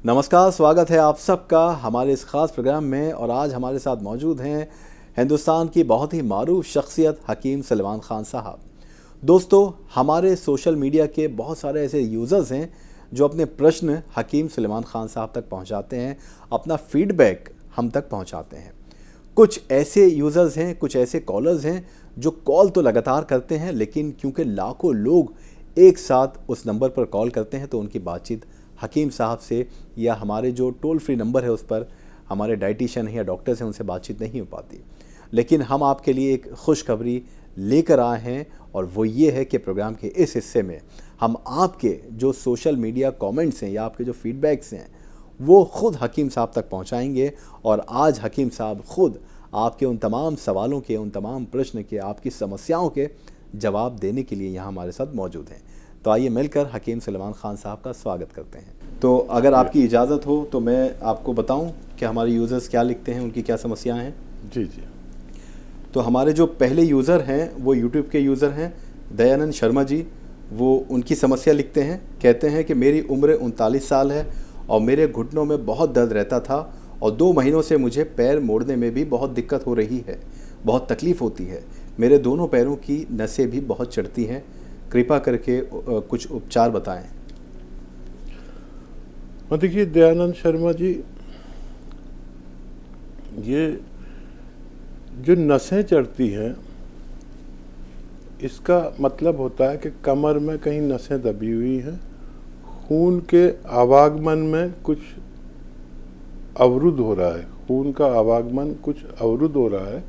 नमस्कार, स्वागत है आप सबका हमारे इस खास प्रोग्राम में। और आज हमारे साथ मौजूद हैं हिंदुस्तान की बहुत ही मारूफ शख्सियत हकीम सलमान खान साहब। दोस्तों, हमारे सोशल मीडिया के बहुत सारे ऐसे यूज़र्स हैं जो अपने प्रश्न हकीम सलमान खान साहब तक पहुंचाते हैं, अपना फीडबैक हम तक पहुंचाते हैं। कुछ ऐसे यूज़र्स हैं, कुछ ऐसे कॉलर्स हैं जो कॉल तो लगातार करते हैं, लेकिन क्योंकि लाखों लोग एक साथ उस नंबर पर कॉल करते हैं तो उनकी बातचीत हकीम साहब से या हमारे जो टोल फ्री नंबर है उस पर हमारे डाइटिशियन हैं या डॉक्टर्स हैं उनसे बातचीत नहीं हो पाती। लेकिन हम आपके लिए एक खुशखबरी लेकर आए हैं, और वो ये है कि प्रोग्राम के इस हिस्से में हम आपके जो सोशल मीडिया कमेंट्स हैं या आपके जो फीडबैक्स हैं वो ख़ुद हकीम साहब तक पहुंचाएंगे। और आज हकीम साहब ख़ुद आपके उन तमाम सवालों के, उन तमाम प्रश्न के, आपकी समस्याओं के जवाब देने के लिए यहाँ हमारे साथ मौजूद हैं। तो आइए मिलकर हकीम सलमान खान साहब का स्वागत करते हैं। तो अगर आपकी इजाज़त हो तो मैं आपको बताऊं कि हमारे यूज़र्स क्या लिखते हैं, उनकी क्या समस्याएं हैं। जी जी। तो हमारे जो पहले यूज़र हैं वो यूट्यूब के यूज़र हैं दयानंद शर्मा जी। वो उनकी समस्या लिखते हैं, कहते हैं कि मेरी उम्र 39 साल है और मेरे घुटनों में बहुत दर्द रहता था और 2 महीनों से मुझे पैर मोड़ने में भी बहुत दिक्कत हो रही है, बहुत तकलीफ़ होती है। मेरे दोनों पैरों की नसें भी बहुत चढ़ती हैं, कृपा करके कुछ उपचार बताएं। देखिए दयानंद शर्मा जी, ये जो नसें चढ़ती हैं इसका मतलब होता है कि कमर में कहीं नसें दबी हुई हैं, खून के आवागमन में कुछ अवरुद्ध हो रहा है, खून का आवागमन कुछ अवरुद्ध हो रहा है।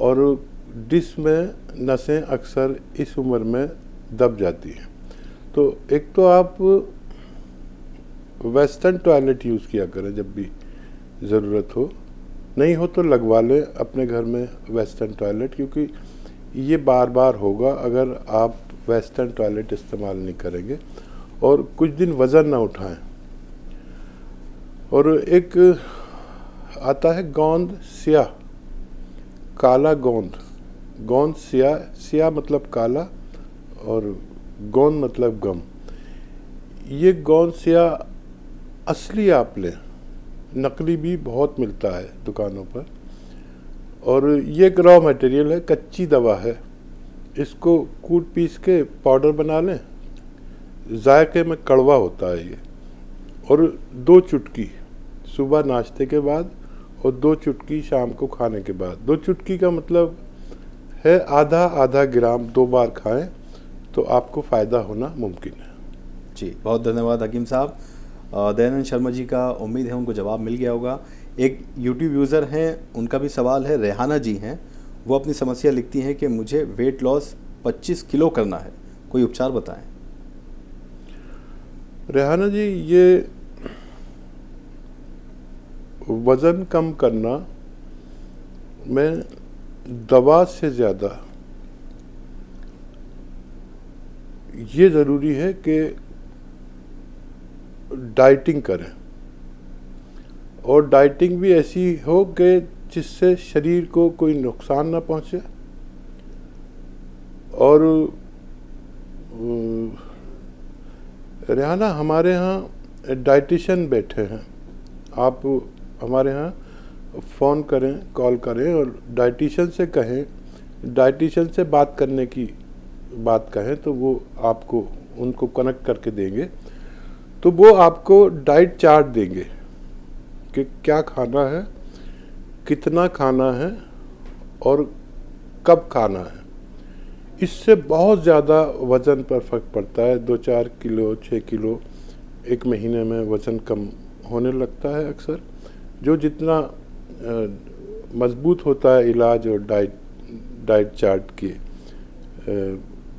और डिस्क में नसें अक्सर इस उम्र में दब जाती हैं। तो एक तो आप वेस्टर्न टॉयलेट यूज़ किया करें जब भी ज़रूरत हो, नहीं हो तो लगवा लें अपने घर में वेस्टर्न टॉयलेट, क्योंकि ये बार बार होगा अगर आप वेस्टर्न टॉयलेट इस्तेमाल नहीं करेंगे। और कुछ दिन वज़न ना उठाएं। और एक आता है गोंद स्याह, काला गोंद, गोंद स्याह, स्याह मतलब काला और गोंद मतलब गम। ये गोंद स्याह असली आप लें, नकली भी बहुत मिलता है दुकानों पर। और ये एक रॉ मटेरियल है, कच्ची दवा है। इसको कूट पीस के पाउडर बना लें, जायके में कड़वा होता है ये। और 2 चुटकी सुबह नाश्ते के बाद और 2 चुटकी शाम को खाने के बाद। 2 चुटकी का मतलब है आधा आधा ग्राम 2 बार खाएं तो आपको फ़ायदा होना मुमकिन है। जी, बहुत धन्यवाद हकीम साहब। दयानंद शर्मा जी का उम्मीद है उनको जवाब मिल गया होगा। एक यूट्यूब यूज़र हैं, उनका भी सवाल है, रेहाना जी हैं। वो अपनी समस्या लिखती हैं कि मुझे वेट लॉस 25 किलो करना है, कोई उपचार बताएं। रेहाना जी, ये वज़न कम करना में दवा से ज़्यादा ये ज़रूरी है कि डाइटिंग करें, और डाइटिंग भी ऐसी हो कि जिससे शरीर को कोई नुकसान ना पहुंचे। और रेहाना, हमारे यहाँ डाइटिशियन बैठे हैं, आप हमारे यहाँ फ़ोन करें, कॉल करें और डाइटिशियन से कहें, डाइटिशियन से बात करने की बात कहें तो वो आपको उनको कनेक्ट करके देंगे। तो वो आपको डाइट चार्ट देंगे कि क्या खाना है, कितना खाना है और कब खाना है। इससे बहुत ज़्यादा वज़न पर फ़र्क पड़ता है। 2-4 किलो 6 किलो एक महीने में वज़न कम होने लगता है अक्सर। जो जितना मज़बूत होता है इलाज और डाइट चार्ट के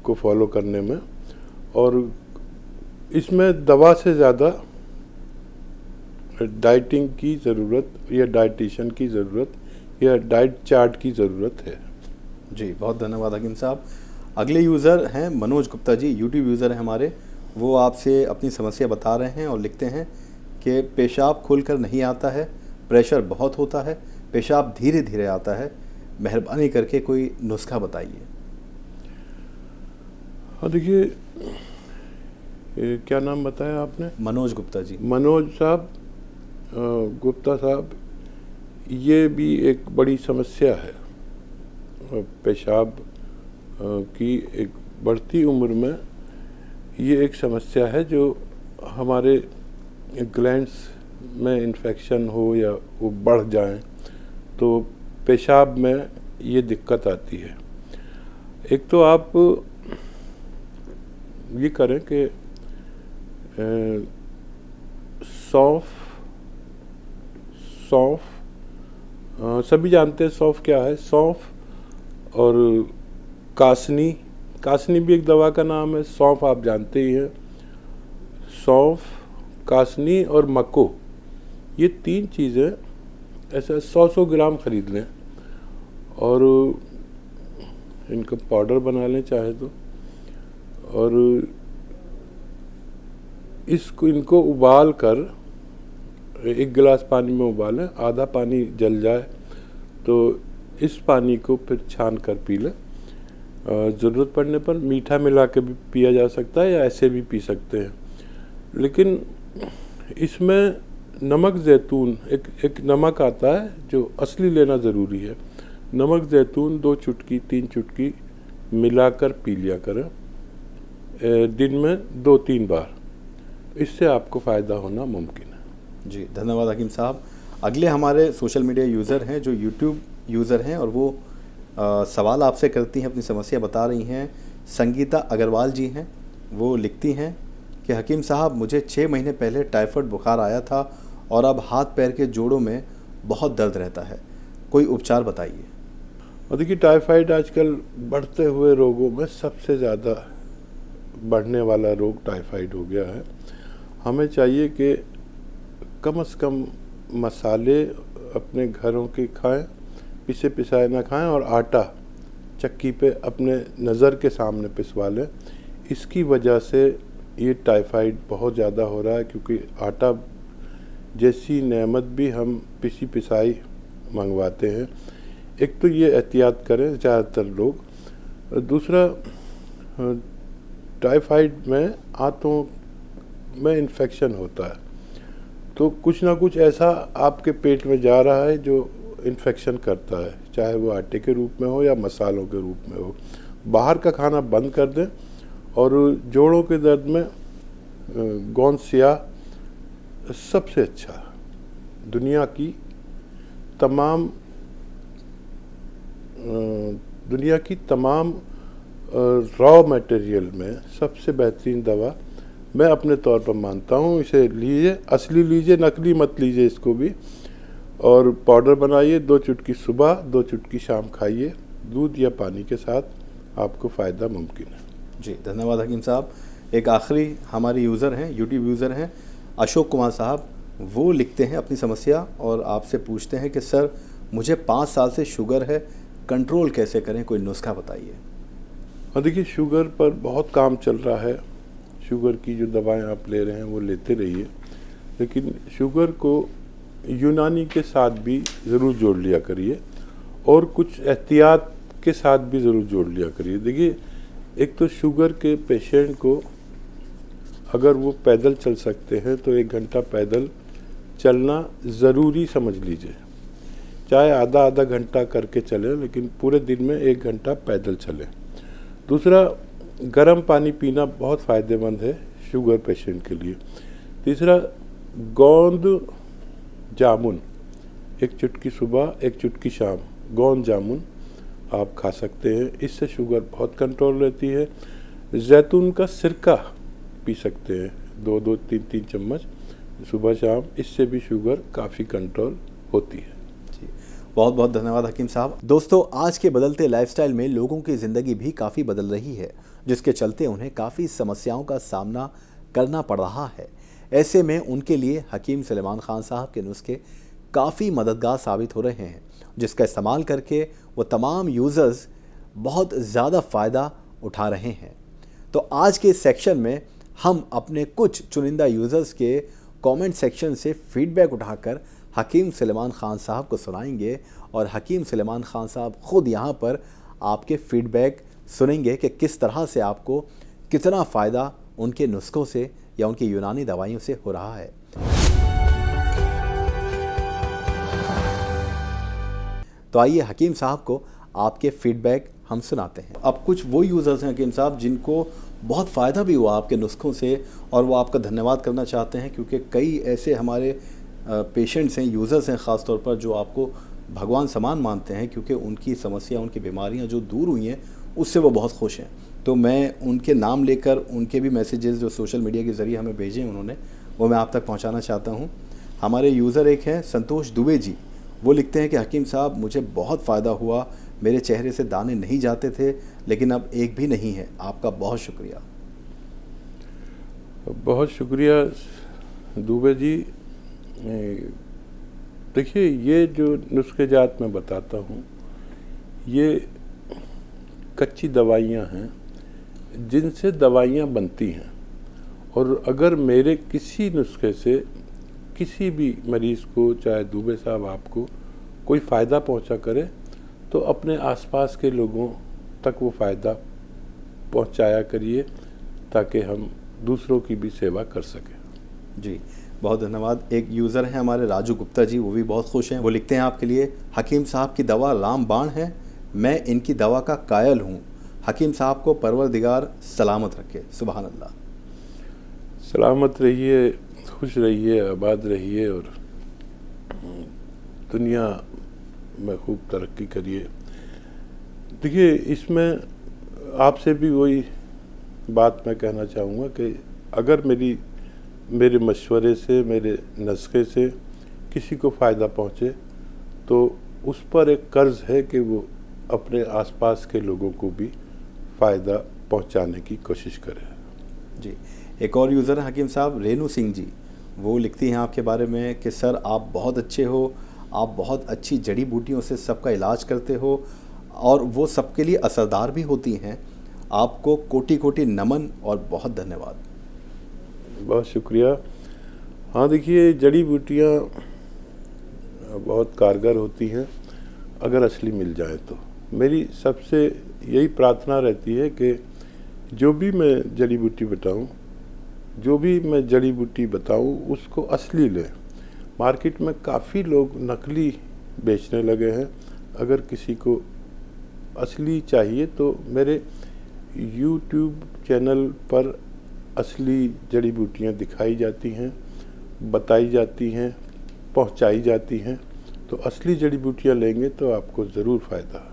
को फॉलो करने में, और इसमें दवा से ज़्यादा डाइटिंग की ज़रूरत या डाइटिशियन की ज़रूरत या डाइट चार्ट की ज़रूरत है। जी, बहुत धन्यवाद हकीम साहब। अगले यूज़र हैं मनोज गुप्ता जी, यूट्यूब यूज़र हैं हमारे। वो आपसे अपनी समस्या बता रहे हैं और लिखते हैं कि पेशाब खुलकर नहीं आता है, प्रेशर बहुत होता है, पेशाब धीरे धीरे आता है, मेहरबानी करके कोई नुस्खा बताइए। हाँ, देखिए क्या नाम बताया आपने? मनोज गुप्ता जी। मनोज साहब, गुप्ता साहब, ये भी एक बड़ी समस्या है। पेशाब की एक बढ़ती उम्र में ये एक समस्या है जो हमारे ग्लैंड्स में इन्फेक्शन हो या वो बढ़ जाएं तो पेशाब में ये दिक्कत आती है। एक तो आप ये करें कि सौंफ सभी जानते हैं सौंफ क्या है। सौंफ और कासनी भी एक दवा का नाम है। सौंफ आप जानते ही हैं। सौंफ, कासनी और मको, ये 3 चीज़ें ऐसा 100 ग्राम खरीद लें और इनका पाउडर बना लें चाहे तो, और इनको उबाल कर 1 गिलास पानी में उबालें। आधा पानी जल जाए तो इस पानी को फिर छान कर पी लें। ज़रूरत पड़ने पर मीठा मिला के भी पिया जा सकता है या ऐसे भी पी सकते हैं। लेकिन इसमें नमक ज़ैतून, एक नमक आता है जो असली लेना ज़रूरी है। नमक ज़ैतून 2 चुटकी 3 चुटकी मिलाकर पी लिया करें दिन में 2-3 बार। इससे आपको फ़ायदा होना मुमकिन है। जी धन्यवाद हकीम साहब। अगले हमारे सोशल मीडिया यूज़र हैं जो यूट्यूब यूज़र हैं और वो सवाल आपसे करती हैं, अपनी समस्या बता रही हैं। संगीता अग्रवाल जी हैं, वो लिखती हैं कि हकीम साहब मुझे 6 महीने पहले टाइफाइड बुखार आया था और अब हाथ पैर के जोड़ों में बहुत दर्द रहता है, कोई उपचार बताइए। और देखिए, टाइफाइड आजकल बढ़ते हुए रोगों में सबसे ज़्यादा बढ़ने वाला रोग टाइफाइड हो गया है। हमें चाहिए कि कम से कम मसाले अपने घरों के खाएं, पिसे पिसाए ना खाएं, और आटा चक्की पे अपने नज़र के सामने पिसवा लें। इसकी वजह से ये टाइफाइड बहुत ज़्यादा हो रहा है, क्योंकि आटा जैसी नेमत भी हम पिसी पिसाई मंगवाते हैं। एक तो ये एहतियात करें ज़्यादातर लोग। दूसरा, टाइफाइड में आंतों में इन्फेक्शन होता है, तो कुछ ना कुछ ऐसा आपके पेट में जा रहा है जो इन्फेक्शन करता है, चाहे वो आटे के रूप में हो या मसालों के रूप में हो। बाहर का खाना बंद कर दें। और जोड़ों के दर्द में गोंद स्याह सबसे अच्छा, दुनिया की तमाम रॉ मटेरियल में सबसे बेहतरीन दवा मैं अपने तौर पर मानता हूँ। इसे लीजिए, असली लीजिए, नकली मत लीजिए इसको भी। और पाउडर बनाइए, 2 चुटकी सुबह 2 चुटकी शाम खाइए, दूध या पानी के साथ, आपको फ़ायदा मुमकिन है। जी धन्यवाद हकीम साहब। एक आखिरी हमारे यूज़र हैं, यूट्यूब यूज़र हैं अशोक कुमार साहब, वो लिखते हैं अपनी समस्या और आपसे पूछते हैं कि सर मुझे 5 साल से शुगर है, कंट्रोल कैसे करें, कोई नुस्खा बताइए। और देखिए, शुगर पर बहुत काम चल रहा है। शुगर की जो दवाएं आप ले रहे हैं वो लेते रहिए, लेकिन शुगर को यूनानी के साथ भी ज़रूर जोड़ लिया करिए और कुछ एहतियात के साथ भी ज़रूर जोड़ लिया करिए। देखिए, एक तो शुगर के पेशेंट को अगर वो पैदल चल सकते हैं तो 1 घंटा पैदल चलना ज़रूरी समझ लीजिए। चाहे आधा घंटा करके चलें, लेकिन पूरे दिन में 1 घंटा पैदल चलें। दूसरा, गर्म पानी पीना बहुत फ़ायदेमंद है शुगर पेशेंट के लिए। तीसरा, गोंद जामुन 1 चुटकी सुबह 1 चुटकी शाम गोंद जामुन आप खा सकते हैं, इससे शुगर बहुत कंट्रोल रहती है। जैतून का सिरका पी सकते हैं 2-2 3-3 चम्मच सुबह शाम, इससे भी शुगर काफ़ी कंट्रोल होती है। बहुत बहुत धन्यवाद हकीम साहब। दोस्तों, आज के बदलते लाइफस्टाइल में लोगों की ज़िंदगी भी काफ़ी बदल रही है, जिसके चलते उन्हें काफ़ी समस्याओं का सामना करना पड़ रहा है। ऐसे में उनके लिए हकीम सुलेमान खान साहब के नुस्खे काफ़ी मददगार साबित हो रहे हैं, जिसका इस्तेमाल करके वो तमाम यूज़र्स बहुत ज़्यादा फ़ायदा उठा रहे हैं। तो आज के इस सेक्शन में हम अपने कुछ चुनिंदा यूज़र्स के कमेंट सेक्शन से फीडबैक उठाकर हकीम सुलेमान खान साहब को सुनाएंगे और हकीम सुलेमान खान साहब ख़ुद यहाँ पर आपके फीडबैक सुनेंगे कि किस तरह से आपको कितना फ़ायदा उनके नुस्खों से या उनकी यूनानी दवाइयों से हो रहा है। तो आइए हकीम साहब को आपके फीडबैक हम सुनाते हैं। अब कुछ वो यूज़र्स हैं हकीम साहब जिनको बहुत फ़ायदा भी हुआ आपके नुस्खों से, और वो आपका धन्यवाद करना चाहते हैं, क्योंकि कई ऐसे हमारे पेशेंट्स हैं, यूज़र्स हैं ख़ास तौर पर, जो आपको भगवान समान मानते हैं, क्योंकि उनकी समस्या, उनकी बीमारियां जो दूर हुई हैं उससे वो बहुत खुश हैं। तो मैं उनके नाम लेकर उनके भी मैसेजेस जो सोशल मीडिया के ज़रिए हमें भेजे हैं उन्होंने, वो मैं आप तक पहुंचाना चाहता हूं। हमारे यूज़र एक हैं संतोष दुबे जी। वो लिखते हैं कि हकीम साहब मुझे बहुत फ़ायदा हुआ, मेरे चेहरे से दाने नहीं जाते थे लेकिन अब एक भी नहीं है। आपका बहुत शुक्रिया। बहुत शुक्रिया दुबे जी। देखिए, ये जो नुस्खे जात मैं बताता हूँ, ये कच्ची दवाइयाँ हैं जिनसे दवाइयाँ बनती हैं, और अगर मेरे किसी नुस्खे से किसी भी मरीज़ को, चाहे दुबे साहब आपको, कोई फ़ायदा पहुंचा करे तो अपने आसपास के लोगों तक वो फ़ायदा पहुंचाया करिए, ताकि हम दूसरों की भी सेवा कर सकें। जी बहुत धन्यवाद। एक यूज़र हैं हमारे राजू गुप्ता जी, वो भी बहुत खुश हैं। वो लिखते हैं आपके लिए, हकीम साहब की दवा रामबाण है, मैं इनकी दवा का कायल हूँ। हकीम साहब को परवरदिगार सलामत रखे। सुभान अल्लाह। सलामत रहिए, खुश रहिए, आबाद रहिए, और दुनिया में खूब तरक्की करिए। देखिए, इसमें आपसे भी वही बात मैं कहना चाहूँगा कि अगर मेरे मशवरे से, मेरे नुस्खे से किसी को फ़ायदा पहुँचे तो उस पर एक कर्ज़ है कि वो अपने आसपास के लोगों को भी फ़ायदा पहुँचाने की कोशिश करे। जी एक और यूज़र हैं हकीम साहब, रेनू सिंह जी। वो लिखती हैं आपके बारे में कि सर आप बहुत अच्छे हो, आप बहुत अच्छी जड़ी बूटियों से सबका इलाज करते हो और वो सबके लिए असरदार भी होती हैं। आपको कोटि कोटि नमन और बहुत धन्यवाद। बहुत शुक्रिया। हाँ, देखिए, जड़ी बूटियाँ बहुत कारगर होती हैं अगर असली मिल जाए तो। मेरी सबसे यही प्रार्थना रहती है कि जो भी मैं जड़ी बूटी बताऊँ उसको असली लें। मार्केट में काफ़ी लोग नकली बेचने लगे हैं। अगर किसी को असली चाहिए तो मेरे YouTube चैनल पर असली जड़ी बूटियाँ दिखाई जाती हैं, बताई जाती हैं, पहुंचाई जाती हैं। तो असली जड़ी बूटियाँ लेंगे तो आपको ज़रूर फ़ायदा।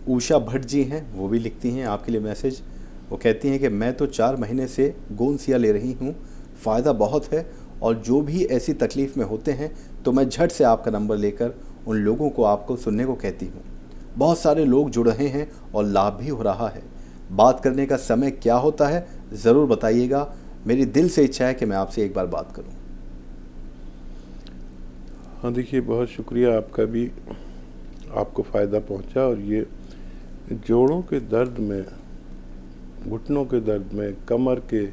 उषा भट्ट जी हैं, वो भी लिखती हैं आपके लिए मैसेज। वो कहती हैं कि मैं तो 4 महीने से गोंसिया ले रही हूँ, फ़ायदा बहुत है, और जो भी ऐसी तकलीफ़ में होते हैं तो मैं झट से आपका नंबर लेकर उन लोगों को आपको सुनने को कहती हूँ। बहुत सारे लोग जुड़ रहे हैं और लाभ भी हो रहा है। बात करने का समय क्या होता है ज़रूर बताइएगा, मेरी दिल से इच्छा है कि मैं आपसे एक बार बात करूं। हाँ, देखिए, बहुत शुक्रिया आपका भी, आपको फ़ायदा पहुंचा। और ये जोड़ों के दर्द में, घुटनों के दर्द में, कमर के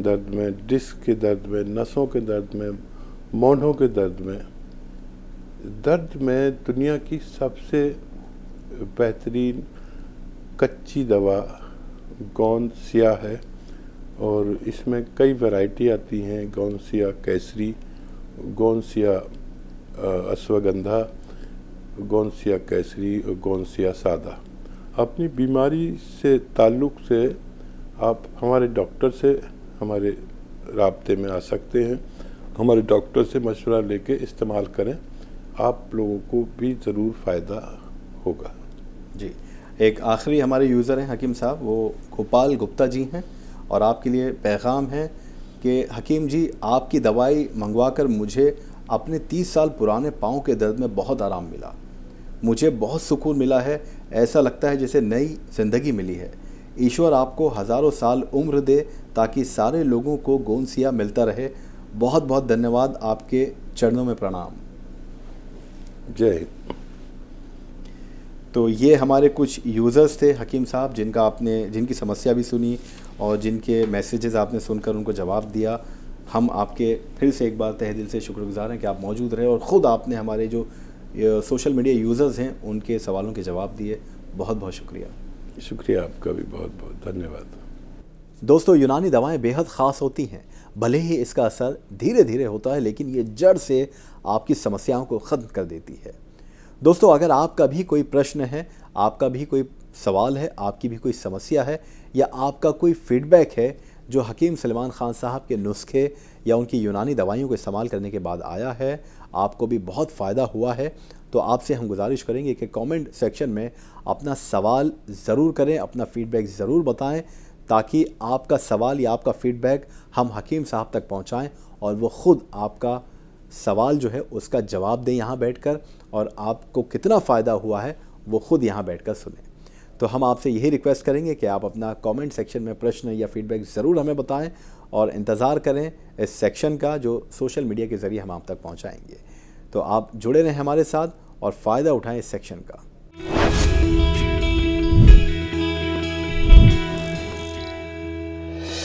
दर्द में, डिस्क के दर्द में, नसों के दर्द में, मोढ़ों के दर्द में दुनिया की सबसे बेहतरीन कच्ची दवा गोंसिया है। और इसमें कई वैरायटी आती हैं, गोंसिया केसरी, गोंसिया अश्वगंधा, गोंसिया केसरी और गोंसिया सादा। अपनी बीमारी से ताल्लुक़ से आप हमारे डॉक्टर से हमारे राब्ते में आ सकते हैं। हमारे डॉक्टर से मशवरा लेके इस्तेमाल करें, आप लोगों को भी ज़रूर फ़ायदा होगा। जी एक आखिरी हमारे यूज़र हैं हकीम साहब, वो गोपाल गुप्ता जी हैं, और आपके लिए पैगाम है कि हकीम जी आपकी दवाई मंगवाकर मुझे अपने 30 साल पुराने पाँव के दर्द में बहुत आराम मिला। मुझे बहुत सुकून मिला है, ऐसा लगता है जैसे नई ज़िंदगी मिली है। ईश्वर आपको हज़ारों साल उम्र दे ताकि सारे लोगों को गोंसिया मिलता रहे। बहुत बहुत धन्यवाद, आपके चरणों में प्रणाम। जय हिंद। तो ये हमारे कुछ यूज़र्स थे हकीम साहब जिनकी समस्या भी सुनी और जिनके मैसेजेस आपने सुनकर उनको जवाब दिया। हम आपके फिर से एक बार तहे दिल से शुक्रगुजार हैं कि आप मौजूद रहे और ख़ुद आपने हमारे जो सोशल मीडिया यूज़र्स हैं उनके सवालों के जवाब दिए। बहुत बहुत शुक्रिया। शुक्रिया आपका भी, बहुत बहुत धन्यवाद। दोस्तों, यूनानी दवाएं बेहद ख़ास होती हैं। भले ही इसका असर धीरे धीरे होता है, लेकिन ये जड़ से आपकी समस्याओं को ख़त्म कर देती है। दोस्तों, अगर आपका भी कोई प्रश्न है, आपका भी कोई सवाल है, आपकी भी कोई समस्या है, या आपका कोई फीडबैक है जो हकीम सलमान खान साहब के नुस्खे या उनकी यूनानी दवाइयों को इस्तेमाल करने के बाद आया है, आपको भी बहुत फ़ायदा हुआ है, तो आपसे हम गुजारिश करेंगे कि कमेंट सेक्शन में अपना सवाल ज़रूर करें, अपना फीडबैक ज़रूर बताएं, ताकि आपका सवाल या आपका फीडबैक हम हकीम साहब तक पहुंचाएं और वो ख़ुद आपका सवाल जो है उसका जवाब दें यहाँ बैठकर, और आपको कितना फ़ायदा हुआ है वो ख़ुद यहाँ बैठकर सुनें। तो हम आपसे यही रिक्वेस्ट करेंगे कि आप अपना कमेंट सेक्शन में प्रश्न या फीडबैक ज़रूर हमें बताएं, और इंतज़ार करें इस सेक्शन का जो सोशल मीडिया के ज़रिए हम आप तक पहुंचाएंगे। तो आप जुड़े रहें हमारे साथ और फ़ायदा उठाएं इस सेक्शन का।